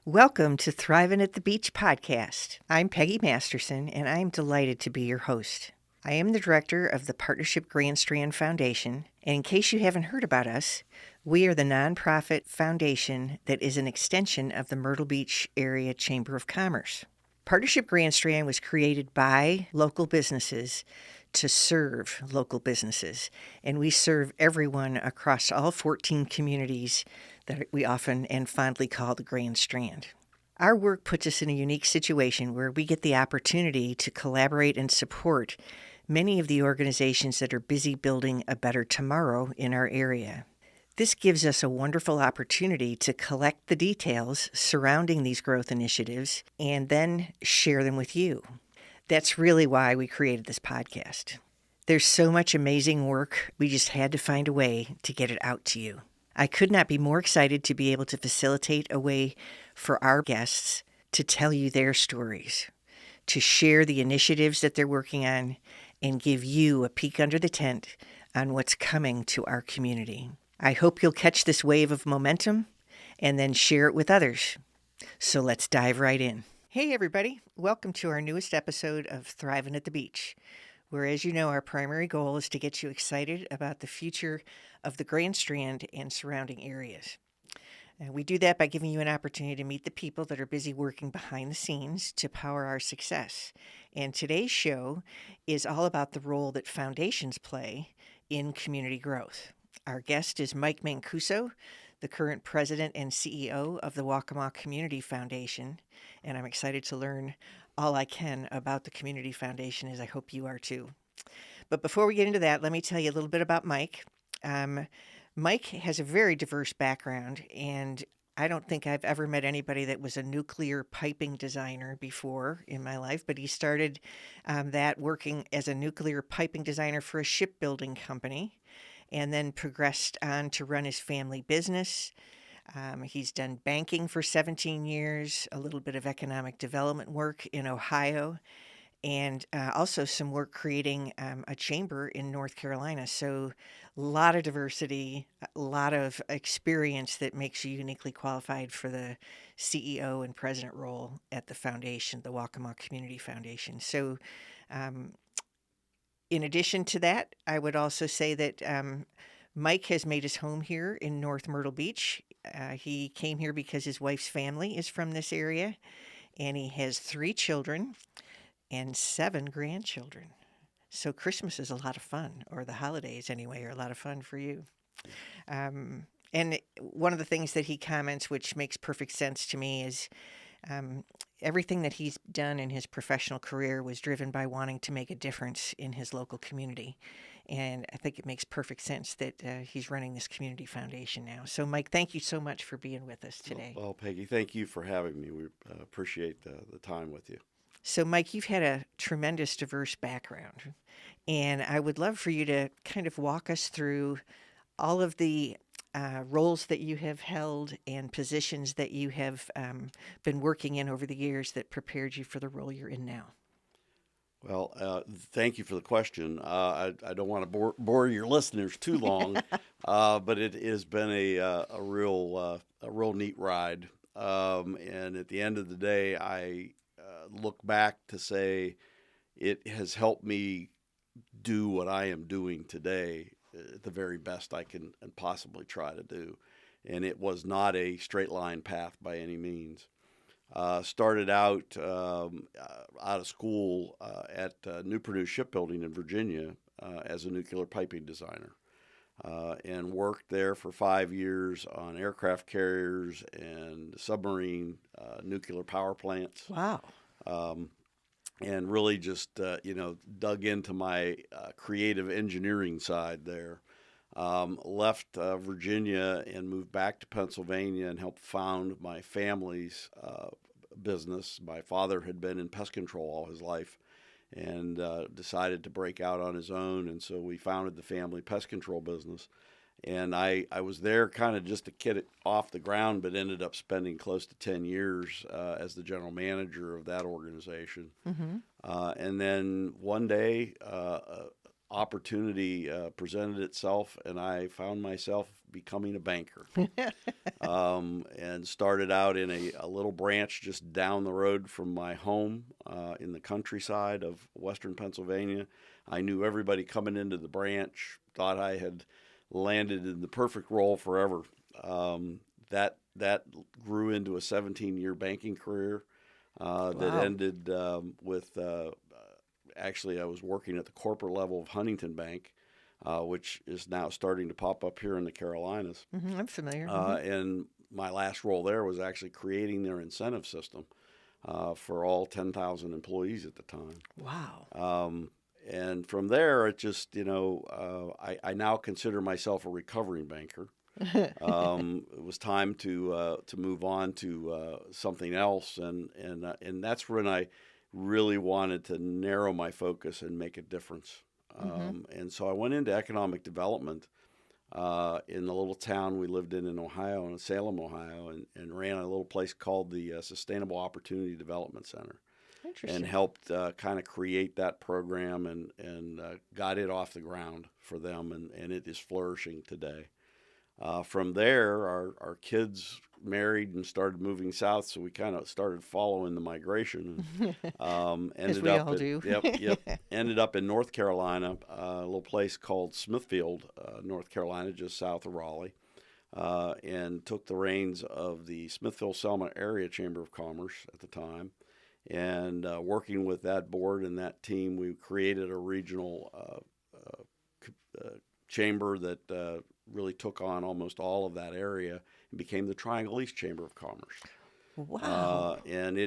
Welcome to Thriving at the Beach podcast. I'm Peggy Masterson, and I'm delighted to be your host. I am the director of the Partnership Grand Strand Foundation, and in case you haven't heard about us, we are the nonprofit foundation that is an extension of the Myrtle Beach Area Chamber of Commerce. Partnership Grand Strand was created by local businesses to serve local businesses, and we serve everyone across all 14 communities that we often and fondly call the Grand Strand. Our work puts us in a unique situation where we get the opportunity to collaborate and support many of the organizations that are busy building a better tomorrow in our area. This gives us a wonderful opportunity to collect the details surrounding these growth initiatives and then share them with you. That's really why we created this podcast. There's so much amazing work, we just had to find a way to get it out to you. I could not be more excited to be able to facilitate a way for our guests to tell you their stories, to share the initiatives that they're working on, and give you a peek under the tent on what's coming to our community. I hope you'll catch this wave of momentum and then share it with others. So let's dive right in. Hey everybody, welcome to our newest episode of Thriving at the Beach, where, as you know, our primary goal is to get you excited about the future of the Grand Strand and surrounding areas. And we do that by giving you an opportunity to meet the people that are busy working behind the scenes to power our success. And today's show is all about the role that foundations play in community growth. Our guest is Mike Mancuso, the current president and CEO of the Waccamaw Community Foundation, and I'm excited to learn all I can about the Community Foundation, as I hope you are too. But before we get into that, let me tell you a little bit about Mike. Mike has a very diverse background, and I don't think I've ever met anybody that was a nuclear piping designer before in my life, but he started that working as a nuclear piping designer for a shipbuilding company, and then progressed on to run his family business. He's done banking for 17 years, a little bit of economic development work in Ohio, and also some work creating a chamber in North Carolina. So a lot of diversity, a lot of experience that makes you uniquely qualified for the CEO and president role at the foundation, the Waccamaw Community Foundation. So in addition to that, I would also say that Mike has made his home here in North Myrtle Beach. He came here because his wife's family is from this area, and he has 3 children and 7 grandchildren. So Christmas is a lot of fun, or the holidays anyway, are a lot of fun for you. And one of the things that he comments, which makes perfect sense to me, is everything that he's done in his professional career was driven by wanting to make a difference in his local community. And I think it makes perfect sense that he's running this community foundation now. So, Mike, thank you so much for being with us today. Well, Peggy, thank you for having me. We appreciate the time with you. So, Mike, you've had a tremendous diverse background, and I would love for you to kind of walk us through all of the roles that you have held and positions that you have been working in over the years that prepared you for the role you're in now. Well, thank you for the question. I don't want to bore your listeners too long, but it has been a real neat ride. And at the end of the day, I look back to say it has helped me do what I am doing today the very best I can and possibly try to do. And it was not a straight line path by any means. Started out of school at New Purdue Shipbuilding in Virginia as a nuclear piping designer, and worked there for 5 years on aircraft carriers and submarine nuclear power plants. Wow. And really just, dug into my creative engineering side there. Left Virginia and moved back to Pennsylvania and helped found my family's business. My father had been in pest control all his life and decided to break out on his own. And so we founded the family pest control business. And I was there kind of just to get it off the ground, but ended up spending close to 10 years as the general manager of that organization. Mm-hmm. And then one day, opportunity presented itself, and I found myself becoming a banker. And started out in a little branch just down the road from my home in the countryside of Western Pennsylvania. I knew everybody coming into the branch, thought I had landed in the perfect role forever. That grew into a 17-year banking career that ended with actually I was working at the corporate level of Huntington Bank, which is now starting to pop up here in the Carolinas. I'm familiar. And my last role there was actually creating their incentive system for all 10,000 employees at the time. Wow. And from there, it just, I now consider myself a recovering banker. It was time to move on to something else, and that's when I really wanted to narrow my focus and make a difference. And so I went into economic development in the little town we lived in Ohio, in Salem, Ohio, and ran a little place called the Sustainable Opportunity Development Center. And helped kind of create that program and got it off the ground for them, and it is flourishing today. From there, our kids married and started moving south, so we kind of started following the migration. And As we all do. Ended up in North Carolina, a little place called Smithfield, North Carolina, just south of Raleigh, and took the reins of the Smithfield-Selma Area Chamber of Commerce at the time. And working with that board and that team, we created a regional chamber that really took on almost all of that area and became the Triangle East Chamber of Commerce. Wow. And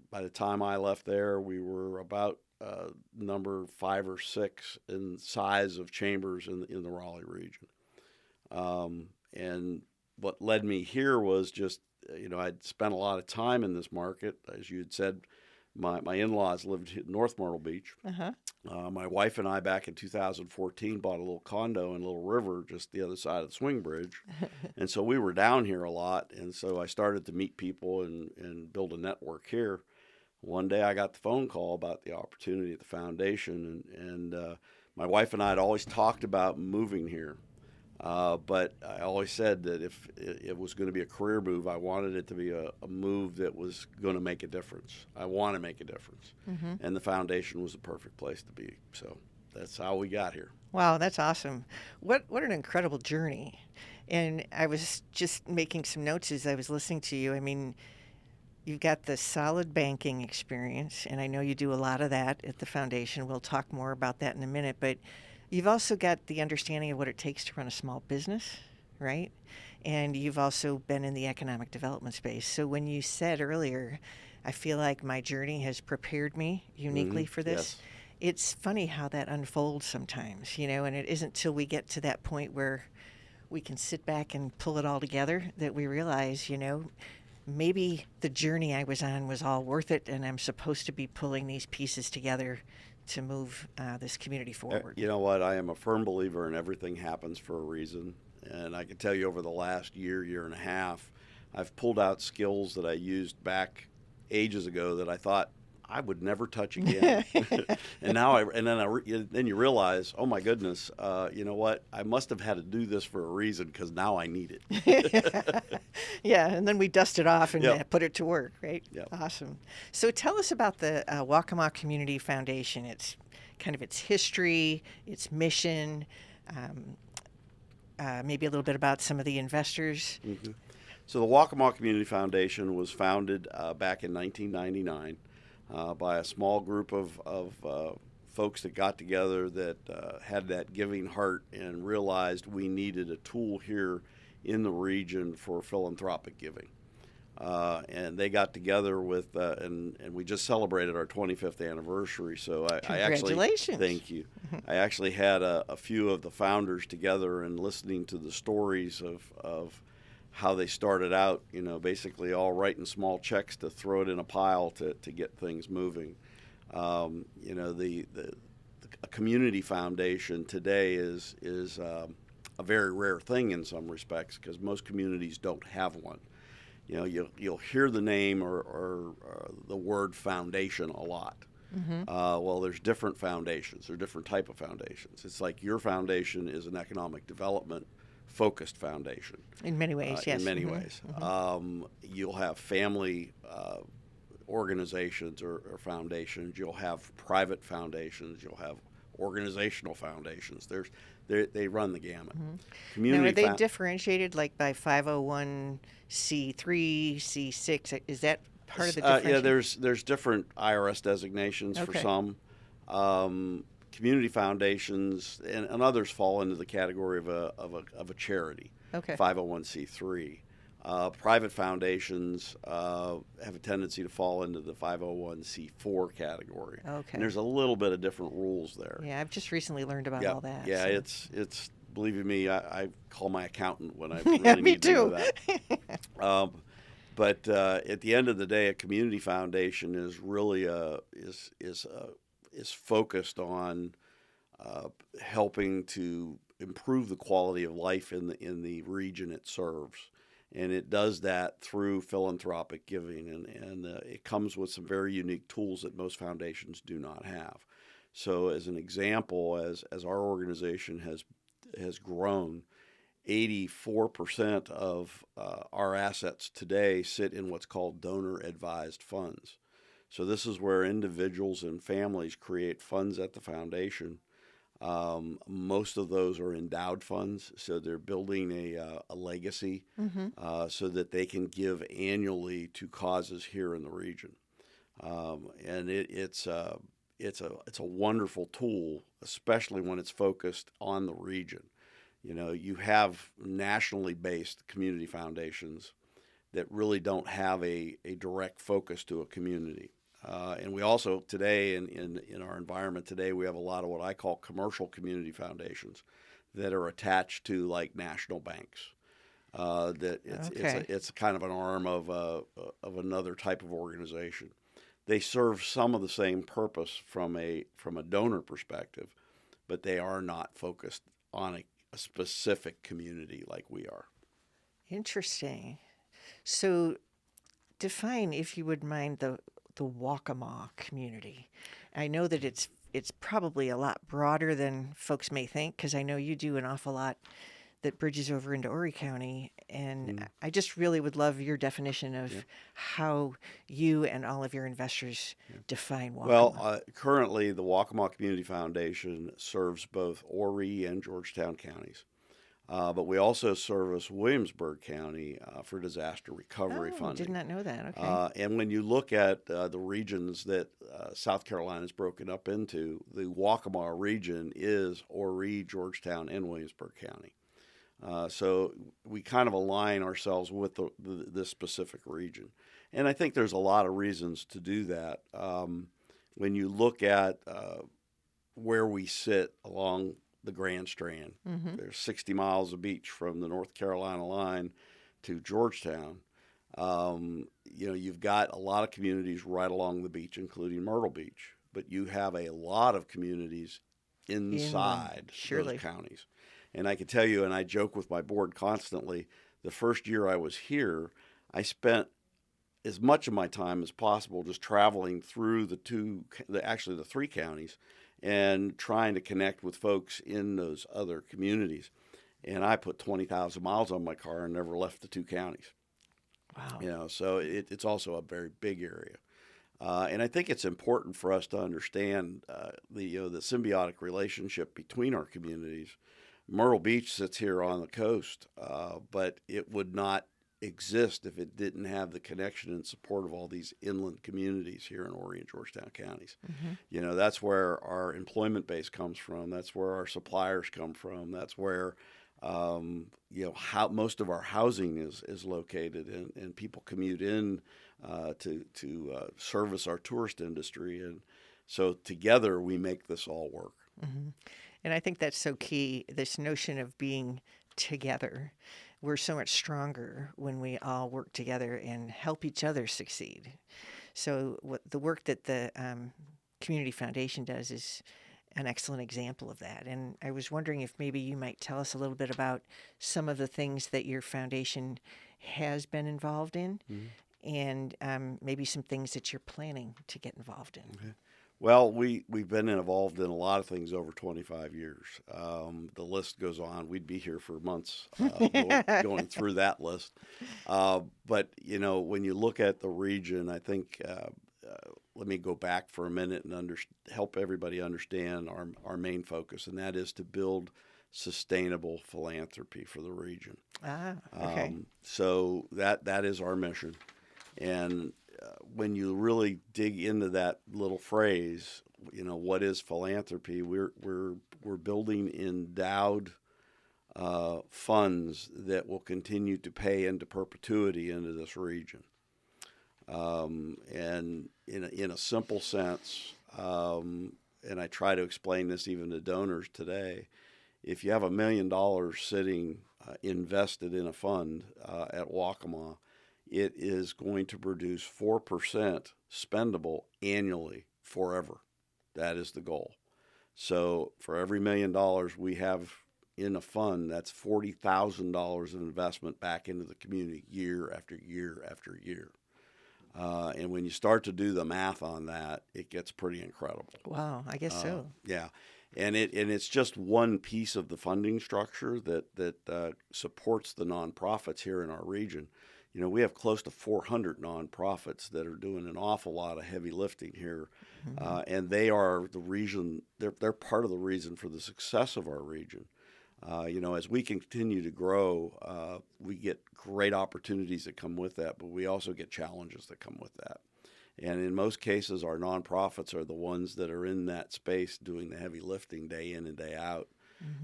by the time I left there, we were about number 5 or 6 in size of chambers in the Raleigh region. And what led me here was just, I'd spent a lot of time in this market. As you had said, my in-laws lived in North Myrtle Beach. My wife and I, back in 2014, bought a little condo in Little River, just the other side of the swing bridge. And so we were down here a lot. And so I started to meet people and build a network here. One day I got the phone call about the opportunity at the foundation. And my wife and I had always talked about moving here. But I always said that if it was going to be a career move, I wanted it to be a move that was going to make a difference. I want to make a difference. And the foundation was the perfect place to be. So that's how we got here. Wow, that's awesome. What an incredible journey. And I was just making some notes as I was listening to you. I mean, you've got the solid banking experience, and I know you do a lot of that at the foundation. We'll talk more about that in a minute, but you've also got the understanding of what it takes to run a small business, right? And you've also been in the economic development space. So when you said earlier, I feel like my journey has prepared me uniquely for this. Yes. It's funny how that unfolds sometimes, and it isn't till we get to that point where we can sit back and pull it all together that we realize, maybe the journey I was on was all worth it, and I'm supposed to be pulling these pieces together to move this community forward. You know what? I am a firm believer in everything happens for a reason. And I can tell you over the last year and a half, I've pulled out skills that I used back ages ago that I thought I would never touch again. And now then you realize, oh my goodness, you know what? I must have had to do this for a reason because now I need it. Yeah, and then we dust it off and Yep. put it to work, right? Yep. Awesome. So tell us about the Waccamaw Community Foundation. It's kind of its history, its mission, maybe a little bit about some of the investors. Mm-hmm. So the Waccamaw Community Foundation was founded back in 1999 by a small group of folks that got together that had that giving heart and realized we needed a tool here in the region for philanthropic giving. And they got together with, and we just celebrated our 25th anniversary. So I actually, Congratulations. thank you. I actually had a few of the founders together and listening to the stories of how they started out, basically all writing small checks to throw it in a pile to get things moving. A community foundation today is a very rare thing in some respects because most communities don't have one. You'll hear the name or the word foundation a lot, Well, there's different foundations. There are different type of foundations. It's like your foundation is an economic development focused foundation. In many ways, yes. In many ways. You'll have family organizations or foundations. You'll have private foundations. You'll have organizational foundations. They run the gamut. Now, are they differentiated like by 501c3, C6? Is that part of the difference? Yeah, there's different IRS designations for some. Community foundations and others fall into the category of a charity. 501c3. Private foundations have a tendency to fall into the 501c4 category. And there's a little bit of different rules there. Yeah, I've just recently learned about all that. Yeah, so. It's believe me, I call my accountant when I really need to know that. But at the end of the day, a community foundation is really is focused on helping to improve the quality of life in the region it serves, and it does that through philanthropic giving, and it comes with some very unique tools that most foundations do not have. So, as an example, as our organization has grown, 84% of our assets today sit in what's called donor-advised funds. So this is where individuals and families create funds at the foundation. Most of those are endowed funds, so they're building a legacy so that they can give annually to causes here in the region. And it's a wonderful tool, especially when it's focused on the region. You know, you have nationally based community foundations that really don't have a direct focus to a community. And we also today, in our environment today, we have a lot of what I call commercial community foundations that are attached to like national banks. It's kind of an arm of another type of organization. They serve some of the same purpose from a donor perspective, but they are not focused on a specific community like we are. Interesting. So define, if you would mind, the Waccamaw community. I know that it's probably a lot broader than folks may think, because I know you do an awful lot that bridges over into Horry County, and I just really would love your definition of how you and all of your investors define Waccamaw. Well, currently the Waccamaw Community Foundation serves both Horry and Georgetown counties. But we also service Williamsburg County for disaster recovery funding. I did not know that. Okay. And when you look at the regions that South Carolina is broken up into, the Waccamaw region is Horry, Georgetown, and Williamsburg County. So we kind of align ourselves with this specific region. And I think there's a lot of reasons to do that. When you look at where we sit along the Grand Strand. There's 60 miles of beach from the North Carolina line to Georgetown. You've got a lot of communities right along the beach, including Myrtle Beach, but you have a lot of communities inside those counties. And I can tell you, and I joke with my board constantly, the first year I was here, I spent as much of my time as possible just traveling through the three counties, and trying to connect with folks in those other communities. And I put 20,000 miles on my car and never left the two counties. Wow. So it's also a very big area. And I think it's important for us to understand the symbiotic relationship between our communities. Myrtle Beach sits here on the coast, but it would not exist if it didn't have the connection and support of all these inland communities here in Horry and Georgetown counties. That's where our employment base comes from. That's where our suppliers come from. That's where how most of our housing is located, and people commute in to service our tourist industry. And so together we make this all work. And I think that's so key, this notion of being together. We're so much stronger when we all work together and help each other succeed. So the work that the Community Foundation does is an excellent example of that. And I was wondering if maybe you might tell us a little bit about some of the things that your foundation has been involved in, and maybe some things that you're planning to get involved in. Okay. Well, we've been involved in a lot of things over 25 years. The list goes on. We'd be here for months going through that list. But when you look at the region, I think let me go back for a minute and help everybody understand our main focus, and that is to build sustainable philanthropy for the region. Okay. So that is our mission, and when you really dig into that little phrase, what is philanthropy? We're building endowed funds that will continue to pay into perpetuity into this region. And in a simple sense, and I try to explain this even to donors today, if you have $1 million sitting invested in a fund at Waccamaw, it is going to produce 4% spendable annually forever. That is the goal. So for every $1 million we have in a fund, that's $40,000 of investment back into the community year after year after year. And when you start to do the math on that, it gets pretty incredible. Wow, I guess so. Yeah. And it's just one piece of the funding structure that supports the nonprofits here in our region. We have close to 400 nonprofits that are doing an awful lot of heavy lifting here, and they are the reason. They're part of the reason for the success of our region. As we continue to grow, we get great opportunities that come with that, but we also get challenges that come with that. And in most cases, our nonprofits are the ones that are in that space doing the heavy lifting day in and day out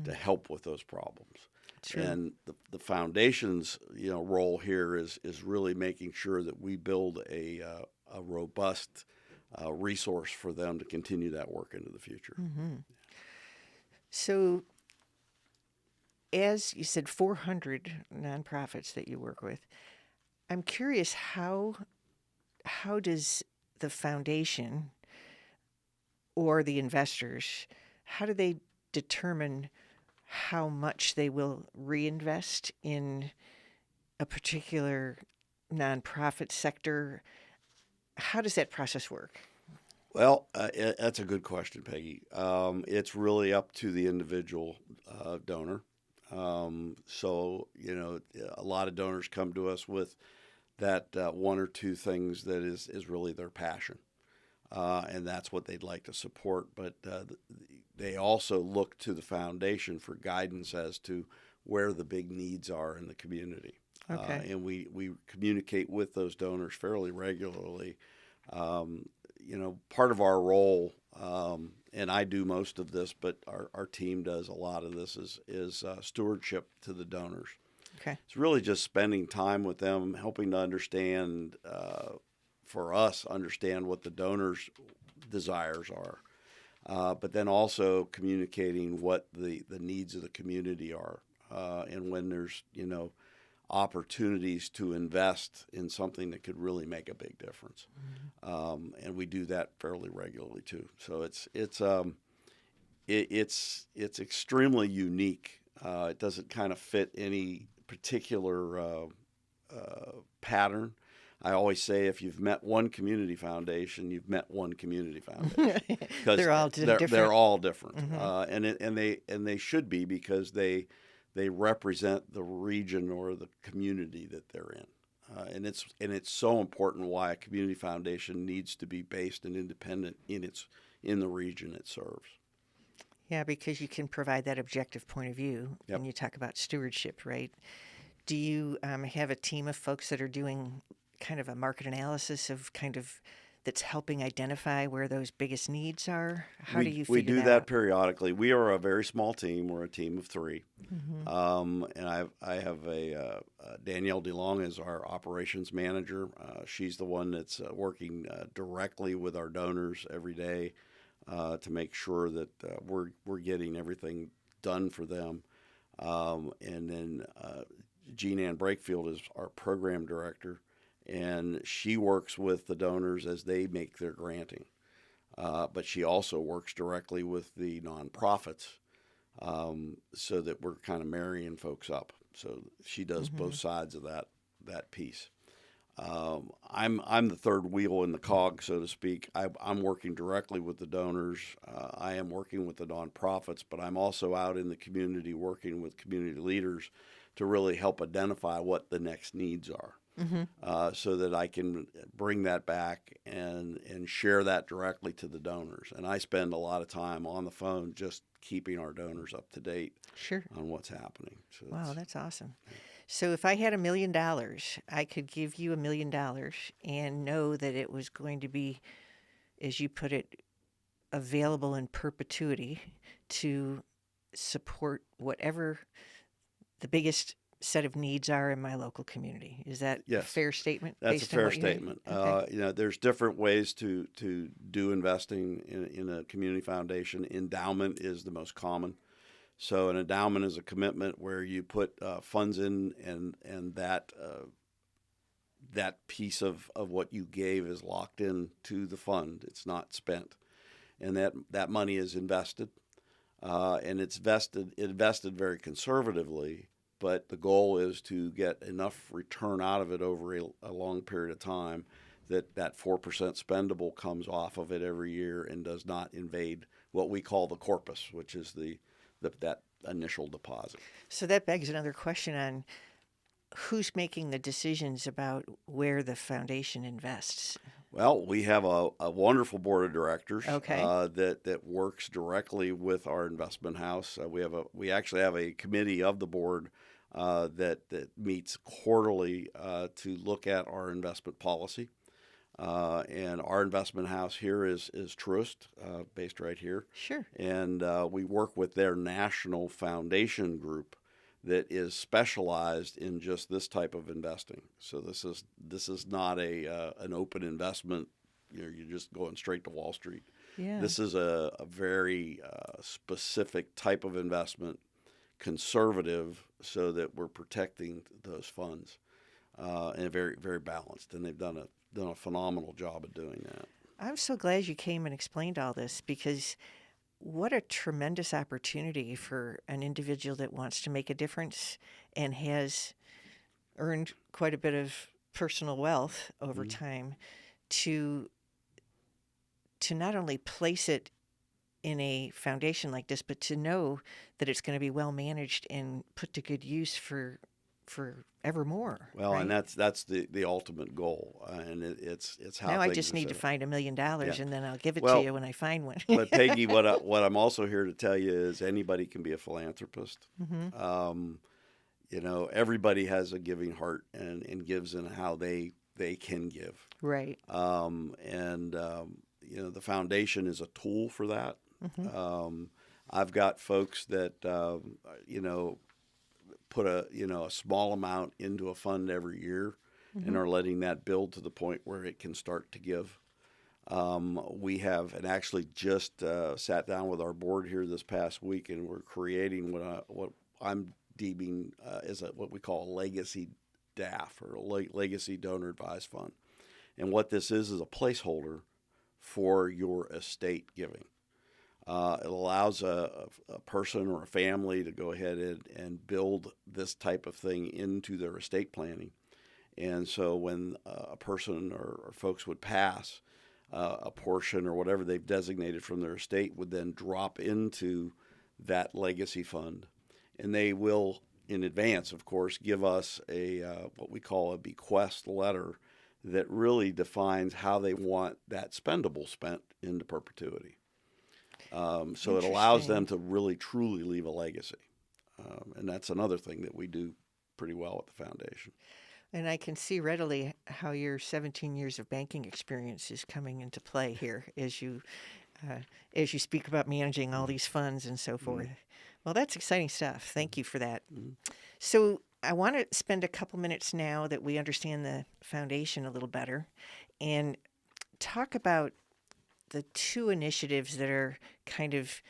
to help with those problems. True. And the foundation's role here is really making sure that we build a robust resource for them to continue that work into the future. So, as you said, 400 nonprofits that you work with. I'm curious, how does the foundation or the investors, how do they determine how much they will reinvest in a particular nonprofit sector? How does that process work? Well, that's a good question, Peggy. It's really up to the individual donor. So, a lot of donors come to us with that one or two things that is really their passion. And that's what they'd like to support. But they also look to the foundation for guidance as to where the big needs are in the community. Okay. And we communicate with those donors fairly regularly. Part of our role, and I do most of this, but our team does a lot of this, is stewardship to the donors. Okay. It's really just spending time with them, helping to understand what the donors' desires are, but then also communicating what the needs of the community are, and when there's opportunities to invest in something that could really make a big difference, and we do that fairly regularly too. So it's extremely unique. It doesn't kind of fit any particular pattern. I always say if you've met one community foundation, you've met one community foundation. Because they're all different. They're all different, and they should be, because they represent the region or the community that they're in, and it's so important why a community foundation needs to be based and independent in the region it serves. Yeah, because you can provide that objective point of view when you talk about stewardship, right? Do you have a team of folks that are doing kind of a market analysis of that's helping identify where those biggest needs are? How do you figure we do that out? Periodically. We are a very small team. We're a team of 3, and I have Danielle DeLong as our operations manager. She's the one that's working directly with our donors every day to make sure that we're getting everything done for them. And then Jean Ann Brakefield is our program director, and she works with the donors as they make their granting. But she also works directly with the nonprofits, so that we're kind of marrying folks up. So she does both sides of that piece. I'm the third wheel in the cog, so to speak. I'm working directly with the donors. I am working with the nonprofits, but I'm also out in the community working with community leaders to really help identify what the next needs are, so that I can bring that back and share that directly to the donors. And I spend a lot of time on the phone just keeping our donors up to date Sure. on what's happening. So Wow, that's awesome. So if I had $1 million, I could give you $1 million and know that it was going to be, as you put it, available in perpetuity to support whatever the biggest set of needs are in my local community. Is that a Yes. fair statement? That's a based on fair what you had? statement. Okay. There's different ways to do investing in a community foundation. Endowment is the most common. So an endowment is a commitment where you put funds in, and that piece of what you gave is locked in to the fund. It's not spent, and that money is invested, and it's invested very conservatively. But the goal is to get enough return out of it over a long period of time that 4% spendable comes off of it every year and does not invade what we call the corpus, which is that initial deposit. So that begs another question on who's making the decisions about where the foundation invests. Well, we have a wonderful board of directors Okay. that works directly with our investment house. We actually have a committee of the board that meets quarterly to look at our investment policy. And our investment house here is Truist, based right here. Sure. And we work with their national foundation group that is specialized in just this type of investing. So this is not an open investment. You're just going straight to Wall Street. Yeah. This is a very specific type of investment, conservative, so that we're protecting those funds, and very, very balanced. And they've done a phenomenal job of doing that. I'm so glad you came and explained all this, because what a tremendous opportunity for an individual that wants to make a difference and has earned quite a bit of personal wealth over time to not only place it in a foundation like this, but to know that it's going to be well managed and put to good use for evermore. Well, right? and that's the ultimate goal, and it's how Now I things just are need to set up. find $1 million, Yeah. and then I'll give it Well, to you when I find one. But Peggy, what I'm also here to tell you is anybody can be a philanthropist. Everybody has a giving heart and gives in how they can give. Right. The foundation is a tool for that. I've got folks that put a small amount into a fund every year and are letting that build to the point where it can start to give. We have, and actually just sat down with our board here this past week, and we're creating what I'm deeming as what we call a legacy DAF, or a legacy donor advised fund. And what this is a placeholder for your estate giving. It allows a person or a family to go ahead and build this type of thing into their estate planning. And so when a person or folks would pass, a portion or whatever they've designated from their estate would then drop into that legacy fund. And they will, in advance, of course, give us what we call a bequest letter that really defines how they want that spendable spent into perpetuity. So it allows them to really, truly leave a legacy. And that's another thing that we do pretty well at the foundation. And I can see readily how your 17 years of banking experience is coming into play here as you speak about managing all these funds and so forth. Well, that's exciting stuff. Thank you for that. So I want to spend a couple minutes now that we understand the foundation a little better and talk about the two initiatives that are kind of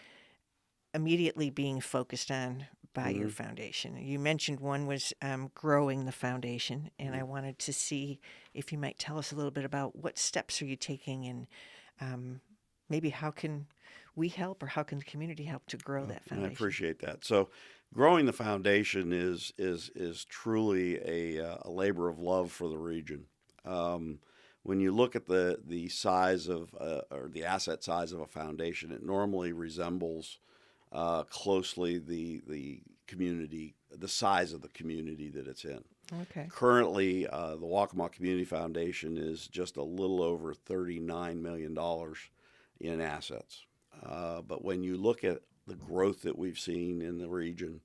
immediately being focused on by your foundation. You mentioned one was growing the foundation, and I wanted to see if you might tell us a little bit about what steps are you taking, and maybe how can we help, or how can the community help to grow that foundation? I appreciate that. So growing the foundation is truly a labor of love for the region. When you look at the size of or the asset size of a foundation, it normally resembles closely the community, the size of the community that it's in. Okay. Currently, the Waccamaw Community Foundation is just a little over $39 million in assets. But when you look at the growth that we've seen in the region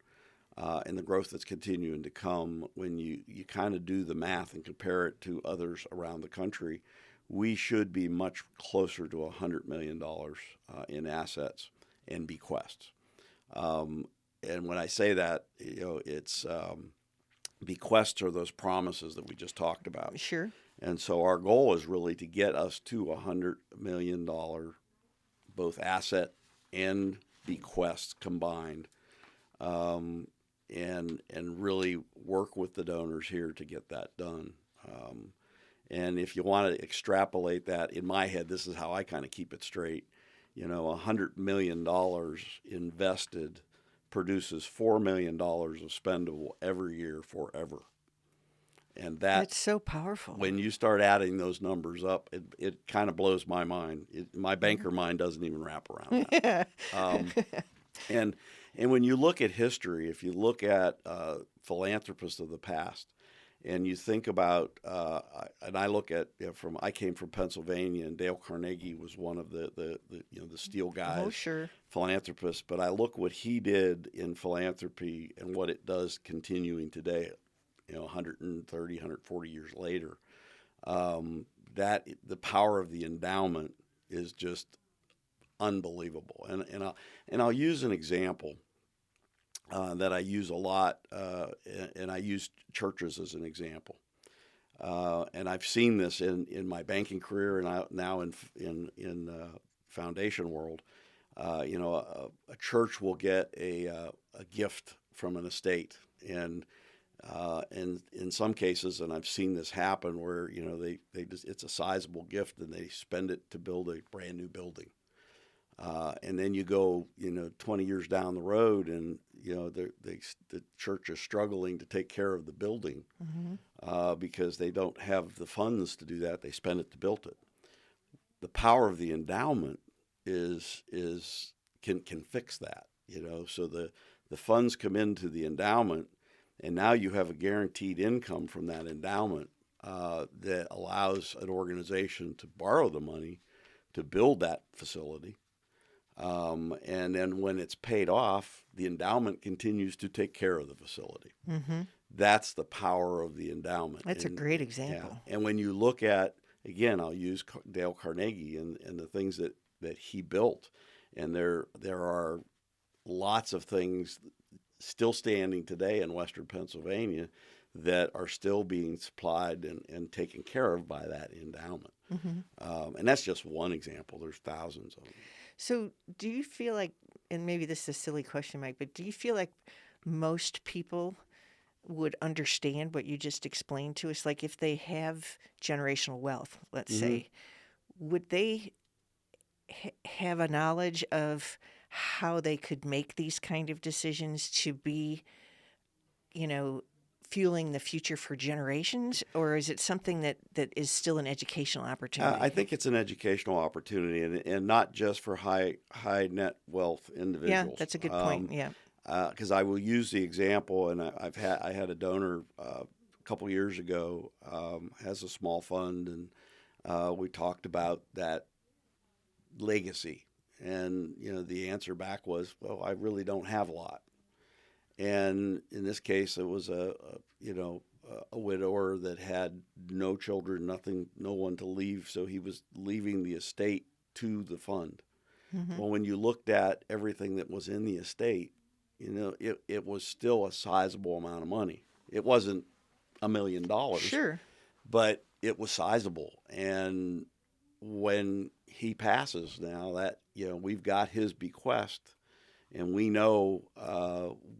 and the growth that's continuing to come, when you kind of do the math and compare it to others around the country, we should be much closer to $100 million in assets and bequests. And when I say that, it's bequests are those promises that we just talked about. Sure. And so our goal is really to get us to $100 million, both asset and bequests combined, and really work with the donors here to get that done. And if you want to extrapolate that, in my head, this is how I kind of keep it straight. $100 million invested produces $4 million of spendable every year forever. And that's so powerful. When you start adding those numbers up, it kind of blows my mind. My banker mind doesn't even wrap around that. And when you look at history, if you look at philanthropists of the past, and you think about, and I look at I came from Pennsylvania, and Dale Carnegie was one of the steel guys, oh, sure, philanthropists. But I look what he did in philanthropy and what it does continuing today, 130, 140 years later. That the power of the endowment is just unbelievable. And I'll use an example that I use a lot, and I use churches as an example. And I've seen this in my banking career and now in foundation world. A church will get a gift from an estate, and in some cases, and I've seen this happen where they just, it's a sizable gift and they spend it to build a brand new building. And then you go, 20 years down the road, and the church is struggling to take care of the building because they don't have the funds to do that. They spend it to build it. The power of the endowment can fix that. So the funds come into the endowment, and now you have a guaranteed income from that endowment that allows an organization to borrow the money to build that facility. And then when it's paid off, the endowment continues to take care of the facility. Mm-hmm. That's the power of the endowment. That's a great example. Yeah. And when you look at, again, I'll use Dale Carnegie and the things that he built. And there are lots of things still standing today in Western Pennsylvania that are still being supplied and taken care of by that endowment. Mm-hmm. And that's just one example. There's thousands of them. So do you feel like, and maybe this is a silly question, Mike, but do you feel like most people would understand what you just explained to us? Like if they have generational wealth, let's say, would they have a knowledge of how they could make these kind of decisions to be, fueling the future for generations? Or is it something that is still an educational opportunity? I think it's an educational opportunity, and not just for high net wealth individuals. Yeah, that's a good point. Yeah. Because I will use the example, and I had a donor a couple years ago, has a small fund, and we talked about that legacy, and the answer back was, well, I really don't have a lot. And in this case, it was a widower that had no children, nothing, no one to leave, so he was leaving the estate to the fund. Mm-hmm. Well, when you looked at everything that was in the estate, it was still a sizable amount of money. It wasn't $1 million, sure, but it was sizable. And when he passes now, that we've got his bequest, and we know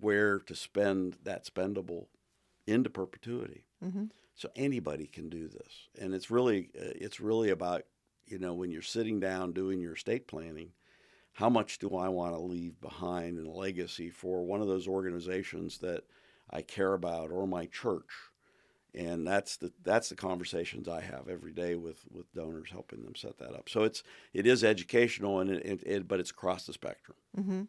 where to spend that spendable into perpetuity. Mm-hmm. So anybody can do this, and it's really about when you're sitting down doing your estate planning, how much do I want to leave behind in a legacy for one of those organizations that I care about, or my church, And that's the conversations I have every day with donors, helping them set that up. So it is educational, and but it's across the spectrum. Mm-hmm.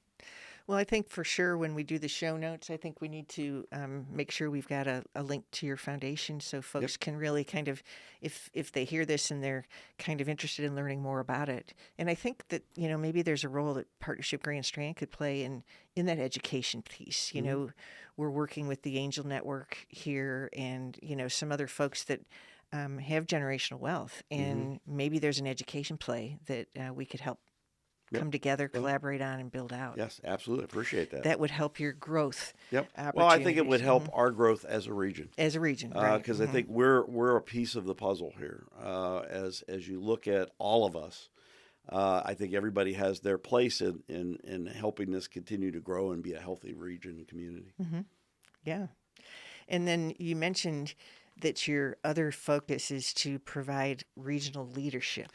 Well, I think for sure when we do the show notes, I think we need to make sure we've got a link to your foundation so folks Yep. can really kind of, if they hear this and they're kind of interested in learning more about it. And I think that, maybe there's a role that Partnership Grand Strand could play in that education piece. Mm-hmm. We're working with the Angel Network here and, some other folks that have generational wealth. And maybe there's an education play that we could help come together, collaborate on, and build out. Yes, absolutely. Appreciate that. That would help your growth. Yep. Well, I think it would help our growth as a region. As a region, right? Because I think we're a piece of the puzzle here. As you look at all of us, I think everybody has their place in helping this continue to grow and be a healthy region and community. Yeah. And then you mentioned that your other focus is to provide regional leadership.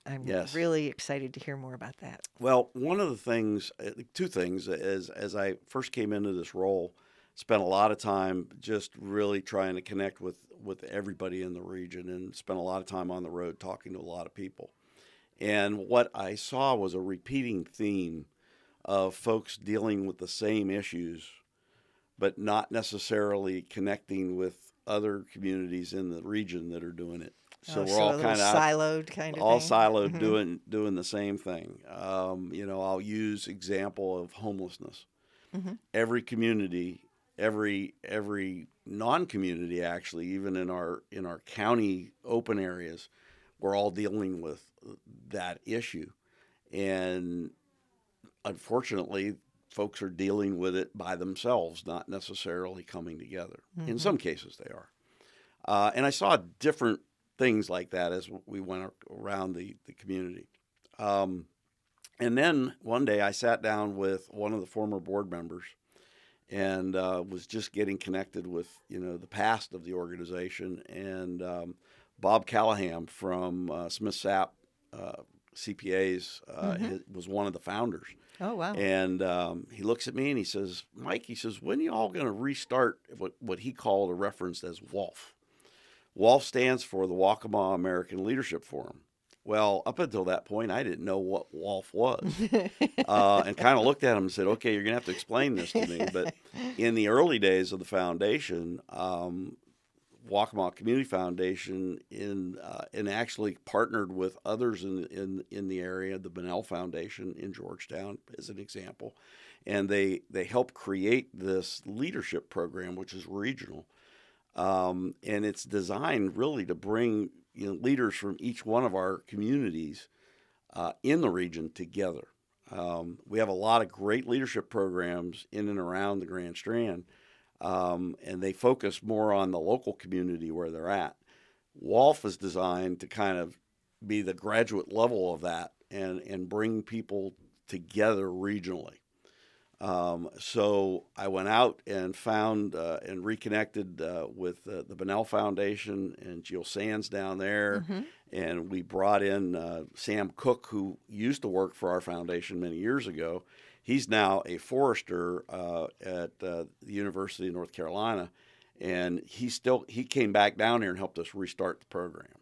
I'm Yes. really excited to hear more about that. Well, one of the things, two things, is as I first came into this role, spent a lot of time just really trying to connect with everybody in the region, and spent a lot of time on the road talking to a lot of people. And what I saw was a repeating theme of folks dealing with the same issues, but not necessarily connecting with other communities in the region that are doing it. So we're all kind of siloed, kind of all thing. siloed, doing the same thing. I'll use example of homelessness. Every community, every non-community, actually, even in our county open areas, we're all dealing with that issue, and unfortunately, folks are dealing with it by themselves, not necessarily coming together. In some cases, they are. And I saw different things like that as we went around the community. And then one day I sat down with one of the former board members and was just getting connected with, the past of the organization. And Bob Callahan from Smith Sapp CPAs was one of the founders. Oh, wow. And he looks at me and he says, Mike, when are you all going to restart what he called or referenced as WALF? WALF stands for the Waccamaw American Leadership Forum. Well, up until that point, I didn't know what WALF was, and kind of looked at him and said, okay, you're going to have to explain this to me. But in the early days of the foundation, Waccamaw Community Foundation and actually partnered with others in the area, the Bunnell Foundation in Georgetown, as an example, and they helped create this leadership program, which is regional. And it's designed really to bring leaders from each one of our communities in the region together. We have a lot of great leadership programs in and around the Grand Strand, and they focus more on the local community where they're at. WALF is designed to kind of be the graduate level of that and bring people together regionally. So I went out and found and reconnected with the Bunnell Foundation and Jill Sands down there. And we brought in Sam Cook, who used to work for our foundation many years ago. He's now a forester at the University of North Carolina. And he came back down here and helped us restart the program.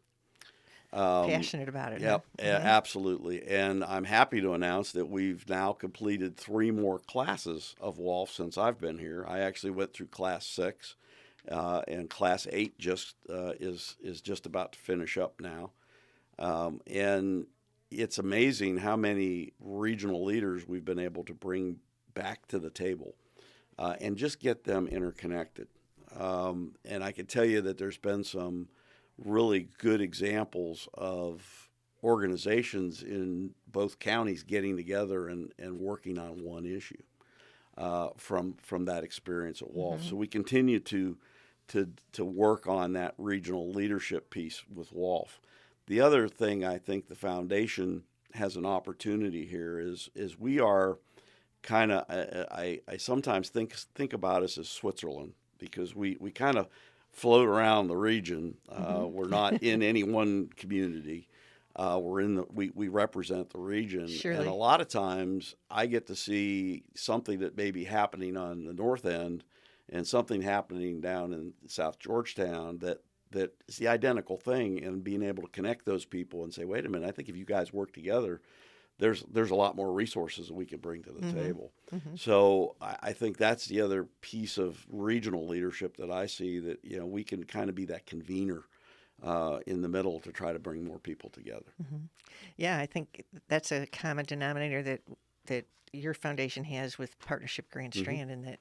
Passionate about it. Yep, absolutely. And I'm happy to announce that we've now completed 3 more classes of WALF since I've been here. I actually went through class 6, and class 8 is just about to finish up now. And it's amazing how many regional leaders we've been able to bring back to the table and just get them interconnected. And I can tell you that there's been some really good examples of organizations in both counties getting together and working on one issue from that experience at WALF. So we continue to work on that regional leadership piece with WALF. The other thing I think the foundation has an opportunity here is we are kind of I sometimes think about us as Switzerland, because we kind of float around the region. We're not in any one community. We represent the region. Surely. And a lot of times I get to see something that may be happening on the north end, and something happening down in South Georgetown that is the identical thing, and being able to connect those people and say, wait a minute, I think if you guys work together, there's a lot more resources that we can bring to the table. So I think that's the other piece of regional leadership that I see, that we can kind of be that convener in the middle to try to bring more people together. Yeah, I think that's a common denominator that your foundation has with Partnership Grand Strand, and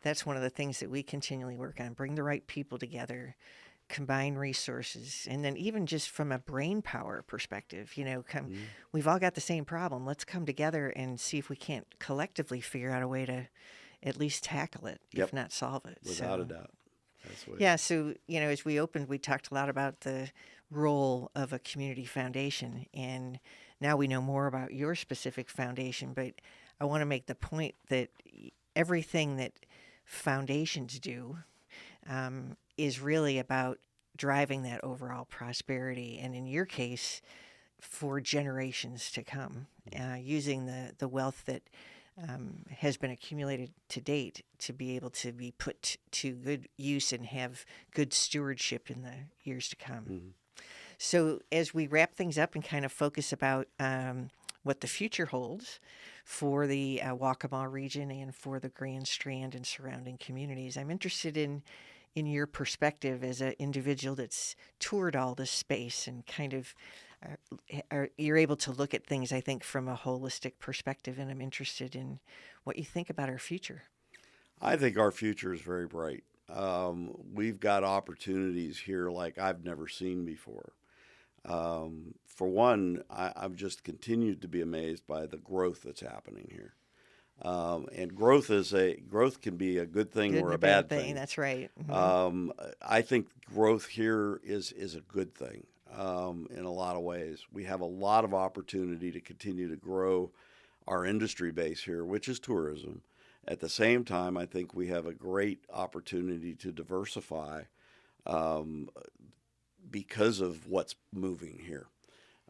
that's one of the things that we continually work on: bring the right people together, combine resources, and then even just from a brain power perspective, we've all got the same problem. Let's come together and see if we can't collectively figure out a way to at least tackle it, if not solve it. Without a doubt. That's what yeah, so, as we opened, we talked a lot about the role of a community foundation, and now we know more about your specific foundation, but I want to make the point that everything that foundations do is really about driving that overall prosperity, and in your case, for generations to come, using the wealth that has been accumulated to date to be able to be put to good use and have good stewardship in the years to come. So as we wrap things up and kind of focus about what the future holds for the Waccamaw region and for the Grand Strand and surrounding communities, I'm interested in your perspective as an individual that's toured all this space and kind of you're able to look at things, I think, from a holistic perspective, and I'm interested in what you think about our future. I think our future is very bright. We've got opportunities here like I've never seen before. For one, I've just continued to be amazed by the growth that's happening here. And growth can be a good thing or a bad thing. That's right. I think growth here is a good thing in a lot of ways. We have a lot of opportunity to continue to grow our industry base here, which is tourism. At the same time, I think we have a great opportunity to diversify because of what's moving here.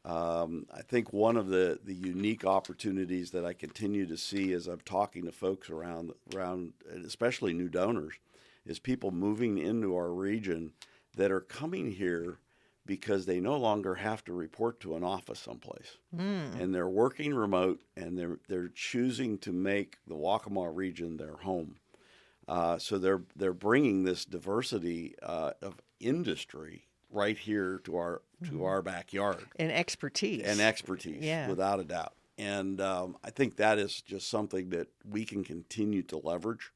I think one of the unique opportunities that I continue to see as I'm talking to folks around, especially new donors, is people moving into our region that are coming here because they no longer have to report to an office someplace. And they're working remote, and they're choosing to make the Waccamaw region their home. So they're bringing this diversity of industry right here to our backyard. And expertise, yeah. Without a doubt. And I think that is just something that we can continue to leverage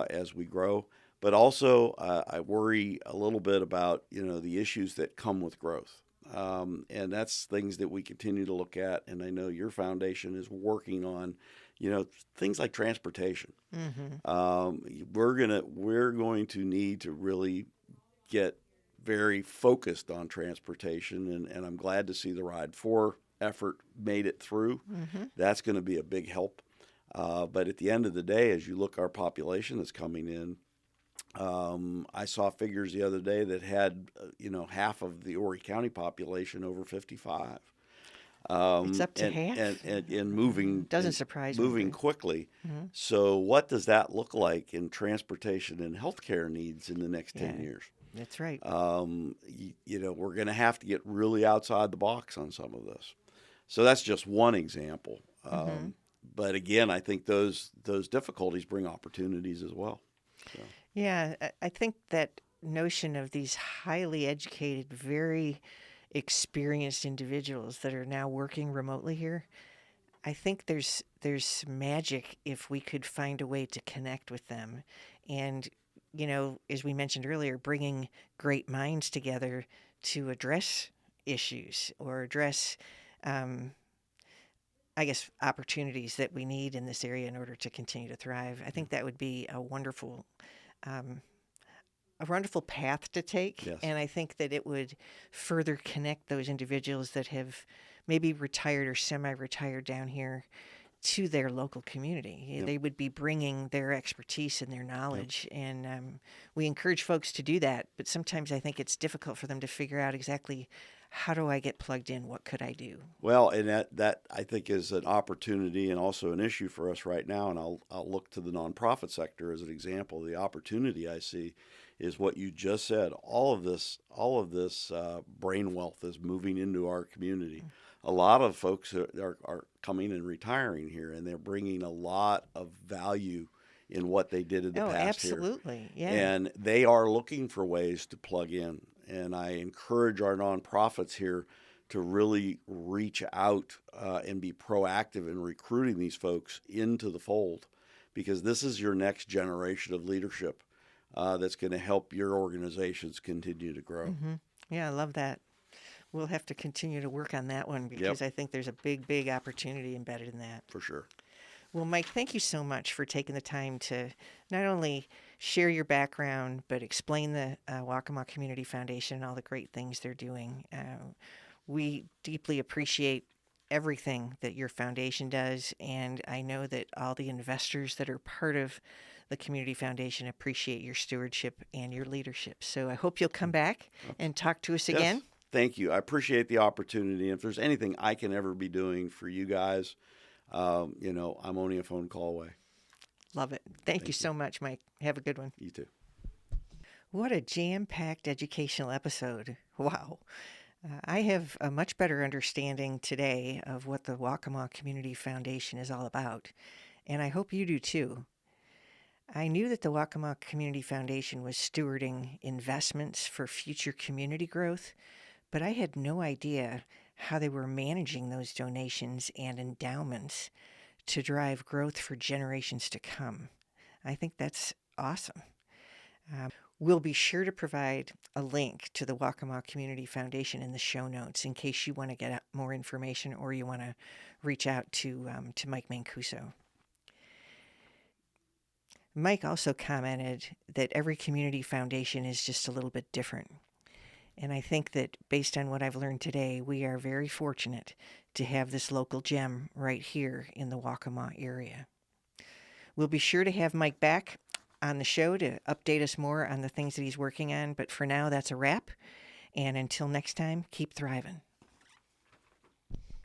as we grow. But also, I worry a little bit about the issues that come with growth, and that's things that we continue to look at. And I know your foundation is working on, things like transportation. We're going to need to really get very focused on transportation, and I'm glad to see the Ride 4 effort made it through. That's going to be a big help. But at the end of the day, as you look our population that's coming in, I saw figures the other day that had, half of the Horry County population over 55. It's up to half. And moving. Doesn't surprise me. Moving quickly. So what does that look like in transportation and healthcare needs in the next 10 years? That's right. We're going to have to get really outside the box on some of this. So that's just one example. But again, I think those difficulties bring opportunities as well. So. Yeah, I think that notion of these highly educated, very experienced individuals that are now working remotely here, I think there's some magic if we could find a way to connect with them. And, as we mentioned earlier, bringing great minds together to address issues or address, opportunities that we need in this area in order to continue to thrive. I think that would be a wonderful path to take. Yes. And I think that it would further connect those individuals that have maybe retired or semi-retired down here to their local community. Yep. They would be bringing their expertise and their knowledge. Yep. And we encourage folks to do that, but sometimes I think it's difficult for them to figure out exactly how do I get plugged in? What could I do? Well, and that I think is an opportunity and also an issue for us right now. And I'll look to the nonprofit sector as an example. The opportunity I see is what you just said. All of this brain wealth is moving into our community. A lot of folks are coming and retiring here, and they're bringing a lot of value in what they did in the past here. Absolutely. Yeah. And they are looking for ways to plug in. And I encourage our nonprofits here to really reach out and be proactive in recruiting these folks into the fold, because this is your next generation of leadership that's going to help your organizations continue to grow. Mm-hmm. Yeah, I love that. We'll have to continue to work on that one because I think there's a big, big opportunity embedded in that. For sure. Well, Mike, thank you so much for taking the time to not only share your background, but explain the Waccamaw Community Foundation and all the great things they're doing. We deeply appreciate everything that your foundation does, and I know that all the investors that are part of the Community Foundation appreciate your stewardship and your leadership. So I hope you'll come back and talk to us again. Thank you. I appreciate the opportunity. If there's anything I can ever be doing for you guys, I'm only a phone call away. Love it. Thank you so much, Mike. Have a good one. You too. What a jam-packed educational episode. Wow. I have a much better understanding today of what the Waccamaw Community Foundation is all about, and I hope you do too. I knew that the Waccamaw Community Foundation was stewarding investments for future community growth, but I had no idea how they were managing those donations and endowments to drive growth for generations to come. I think that's awesome. We'll be sure to provide a link to the Waccamaw Community Foundation in the show notes in case you want to get more information or you want to reach out to Mike Mancuso. Mike also commented that every community foundation is just a little bit different. And I think that based on what I've learned today, we are very fortunate to have this local gem right here in the Waccamaw area. We'll be sure to have Mike back on the show to update us more on the things that he's working on. But for now, that's a wrap. And until next time, keep thriving.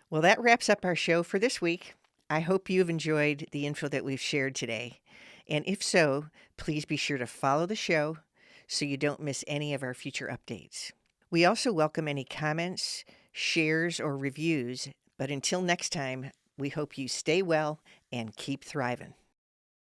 Well, that wraps up our show for this week. I hope you've enjoyed the info that we've shared today. And if so, please be sure to follow the show so you don't miss any of our future updates. We also welcome any comments, shares, or reviews. But until next time, we hope you stay well and keep thriving.